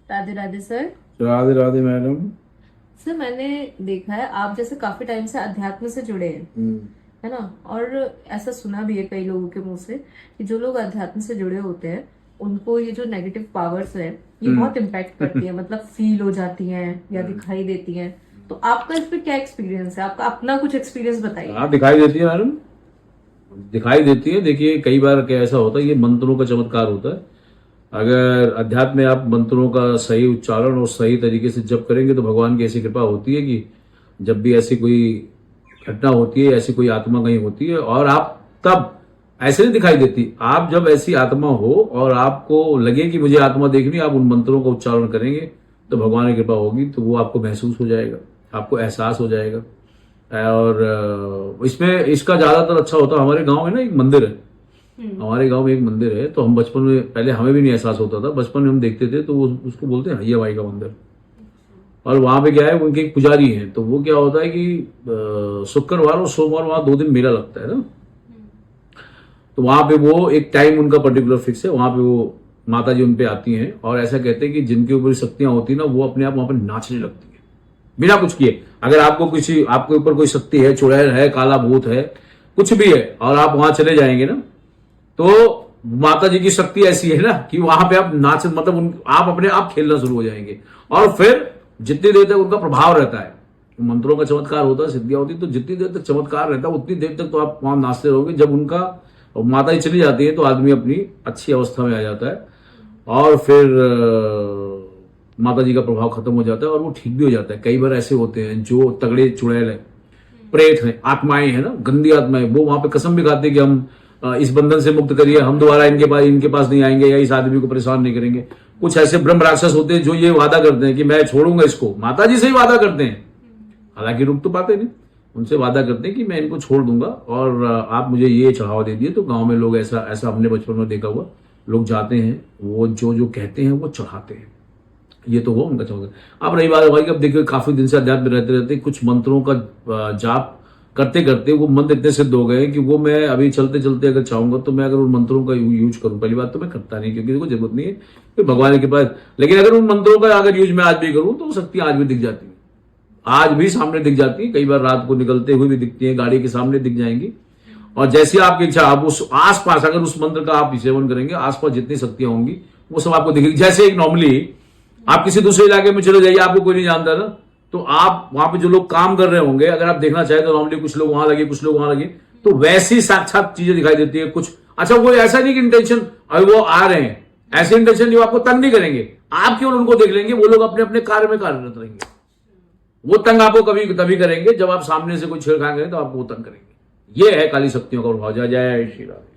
Radhe Radhe sir. Radhe Radhe madam. Sir मैंने देखा है आप जैसे काफी टाइम से अध्यात्म से जुड़े हैं, है ना। और ऐसा सुना भी है कई लोगों के मुंह से कि जो लोग अध्यात्म से जुड़े होते हैं उनको ये जो नेगेटिव पावर्स है ये बहुत इम्पैक्ट करती है, मतलब फील हो जाती हैं या दिखाई देती हैं। तो आपका इस पे क्या एक्सपीरियंस है? आपका अपना कुछ एक्सपीरियंस बताइए। हाँ, दिखाई देती है मैडम, दिखाई देती है। देखिए कई बार क्या ऐसा होता है, ये मंत्रों का चमत्कार होता है। अगर अध्यात्म में आप मंत्रों का सही उच्चारण और सही तरीके से जप करेंगे तो भगवान की ऐसी कृपा होती है कि जब भी ऐसी कोई घटना होती है, ऐसी कोई आत्मा कहीं होती है और आप तब ऐसे नहीं दिखाई देती, आप जब ऐसी आत्मा हो और आपको लगे कि मुझे आत्मा देखनी, आप उन मंत्रों का उच्चारण करेंगे तो भगवान की कृपा होगी, तो वो आपको महसूस हो जाएगा, आपको एहसास हो जाएगा। और इसमें इसका ज्यादातर अच्छा होता है। हमारे गांव में ना एक मंदिर है, हमारे गांव में एक मंदिर है, तो हम बचपन में, पहले हमें भी नहीं एहसास होता था, बचपन में हम देखते थे तो वो उसको बोलते हैं हैया बाई का मंदिर। और वहां पे क्या है, उनके एक पुजारी हैं, तो वो क्या होता है कि शुक्रवार और सोमवार वहां 2 दिन मेला लगता है ना, तो वहां पे वो एक टाइम उनका पर्टिकुलर फिक्स है, वहां पे वो माता जी उन पे आती हैं और ऐसा कहते हैं कि जिनके ऊपर शक्तियां होती है ना वो अपने आप वहां पर नाचने लगती है बिना कुछ किए। अगर आपको किसी, आपके ऊपर कोई शक्ति है, चुड़ैल है, काला भूत है, कुछ भी है और आप वहां चले जाएंगे ना, तो माता जी की शक्ति ऐसी है ना कि वहां पे आप नाच, मतलब आप अपने आप खेलना शुरू हो जाएंगे। और फिर जितनी देर तक उनका प्रभाव रहता है, मंत्रों का चमत्कार होता है, सिद्धियां होती है, तो जितनी देर तक चमत्कार रहता है उतनी देर तक तो आप वहां नाचते रहोगे। जब उनका माता जी चली जाती है तो आदमी अपनी अच्छी अवस्था में आ जाता है और फिर माता जी का प्रभाव खत्म हो जाता है और वो ठीक भी हो जाता है। कई बार ऐसे होते हैं जो तगड़े चुड़ैल है, प्रेत है, आत्माएं है ना, गंदी आत्माएं, वो वहां पे कसम भी खाते हैं कि हम इस बंधन से मुक्त करिए, हम दोबारा इनके पास नहीं आएंगे या इस आदमी को परेशान नहीं करेंगे। कुछ ऐसे ब्रह्म राक्षस होते हैं जो ये वादा करते हैं कि मैं छोड़ूंगा इसको, माता जी से ही वादा करते हैं, हालांकि रुक तो पाते नहीं, उनसे वादा करते हैं कि मैं इनको छोड़ दूंगा और आप मुझे ये चढ़ावा दे दिए। तो गांव में लोग ऐसा ऐसा हमने बचपन में देखा हुआ, लोग जाते हैं, वो जो जो कहते हैं वो चढ़ाते हैं। ये तो वो उनका चमत्कार। अब रही बात भाई, अब देखिए काफी दिन से अध्यात्म में रहते रहते कुछ मंत्रों का जाप करते करते वो मंत्र इतने सिद्ध हो गए कि वो मैं अभी चलते चलते अगर चाहूंगा तो मैं अगर उन मंत्रों का यूज करूं, पहली बात तो मैं करता नहीं क्योंकि देखो जरूरत नहीं है, तो भगवान के पास। लेकिन अगर उन मंत्रों का अगर यूज मैं आज भी करूं तो शक्ति आज भी दिख जाती है, आज भी सामने दिख जाती है। कई बार रात को निकलते हुए भी दिखती है, गाड़ी के सामने दिख जाएंगी। और जैसी आपकी इच्छा, आप उस आसपास अगर उस मंत्र का आप सेवन करेंगे, आसपास जितनी शक्तियां होंगी वो सब आपको दिखेगी। जैसे एक नॉर्मली आप किसी दूसरे इलाके में चले जाइए, आपको कोई नहीं जानता ना, तो आप वहां पे जो लोग काम कर रहे होंगे, अगर आप देखना चाहें तो नॉर्मली कुछ लोग वहां लगे, कुछ लोग वहां लगे, तो वैसी साक्षात चीजें दिखाई देती है कुछ। अच्छा, वो ऐसा नहीं कि इंटेंशन अभी वो आ रहे हैं, ऐसे इंटेंशन नहीं, वो आपको तंग नहीं करेंगे, आप केवल उनको देख लेंगे, वो लोग अपने अपने कार्य में कार्यरत रहेंगे। वो तंग आपको कभी तभी करेंगे जब आप सामने से कोई छेड़खानी करें, तो आपको वो तंग करेंगे। ये है काली शक्तियों का प्रभाव। जय जय श्री राम।